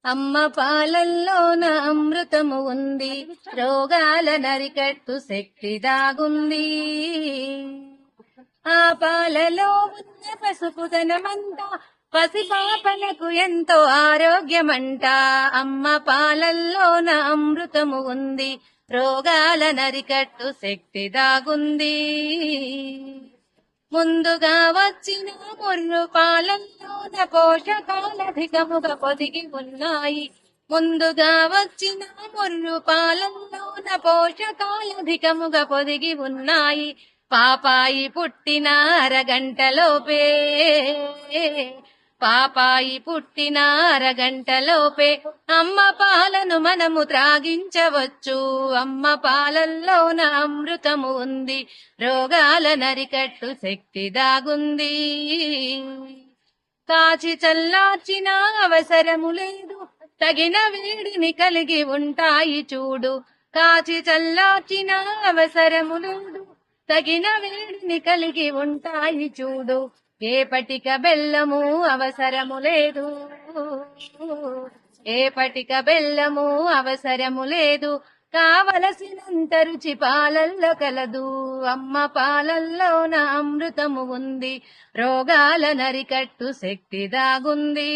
అమ్మ పాలల్లోన అమృతము ఉంది, రోగాల నరికట్టు శక్తి దాగుంది. ఆ పాలలో ఉన్న పసుపుదనమంతా పసిపాపలకు ఎంతో ఆరోగ్యమంట. అమ్మ పాలల్లోన అమృతము ఉంది, రోగాల నరికట్టు శక్తి దాగుంది. ముందుగా వచ్చిన ముర్రు పాలల్లోన పోషకాలధికముగా పొదిగి ఉన్నాయి. ముందుగా వచ్చిన ముర్రు పాలల్లోన పోషకాలధికముగా పొదిగి ఉన్నాయి. పాపాయి పుట్టిన అరగంటలోపే, పాపాయి పుట్టిన అరగంటలోపే అమ్మ పాలను మనము త్రాగించవచ్చు. అమ్మ పాలల్లోన అమృతము ఉంది, రోగాల నరికట్టు శక్తి దాగుంది. కాచి చల్లార్చిన అవసరము లేదు, తగిన వేడిని కలిగి ఉంటాయి చూడు. కాచి చల్లార్చిన అవసరము లేదు, తగిన వేడిని కలిగి ఉంటాయి చూడు. ఏ పటిక బెల్లము అవసరము లేదు, ఏ పటిక బెల్లము అవసరము లేదు. కావలసినంత రుచి పాలల్లో కలదు. అమ్మ పాలల్లోన అమృతము ఉంది, రోగాల నరికట్టు శక్తి దాగుంది.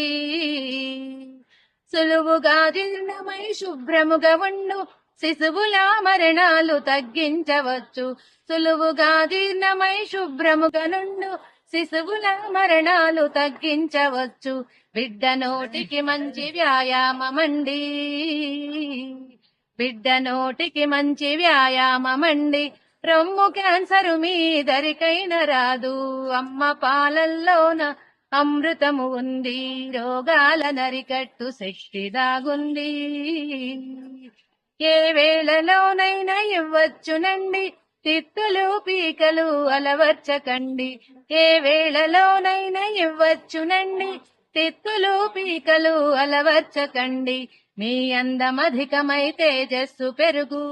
సులువుగా జీర్ణమై శుభ్రముగా ఉండు శిశువుల మరణాలు తగ్గించవచ్చు. సులువుగా జీర్ణమై శుభ్రముగా నుండు శిశువుల మరణాలు తగ్గించవచ్చు. బిడ్డ నోటికి మంచి వ్యాయామమండి, బిడ్డ నోటికి మంచి వ్యాయామమండి. రొమ్ము క్యాన్సరు మీ దరికైన రాదు. అమ్మ పాలల్లోన అమృతము ఉంది, రోగాల నరికట్టు శక్తి దాగుంది. ఏ వేళలోనైనా ఇవ్వచ్చునండి, తిత్తులు పీకలు అలవర్చకండి. ఏ వేళలోనైనా ఇవ్వచ్చునండి, తిత్తులు పీకలు అలవర్చకండి. మీ అందమధికమై తేజస్సు పెరుగు,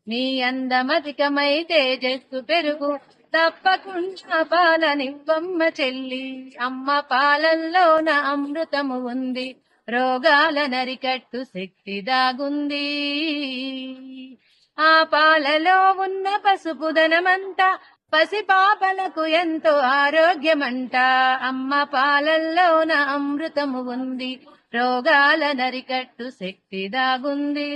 మీ అందమధికమై తేజస్సు పెరుగు. తప్పకుండా పాలనివ్వమ్మ చెల్లి, అమ్మ పాలల్లోన అమృతము ఉంది, రోగాల నరికట్టు శక్తి దాగుంది. ఆ పాలలో ఉన్న పసుపుదనమంతా పసిపాపలకు ఎంతో ఆరోగ్యమంట. అమ్మ పాలల్లోన అమృతము ఉంది, రోగాల నరికట్టు శక్తి దాగుంది.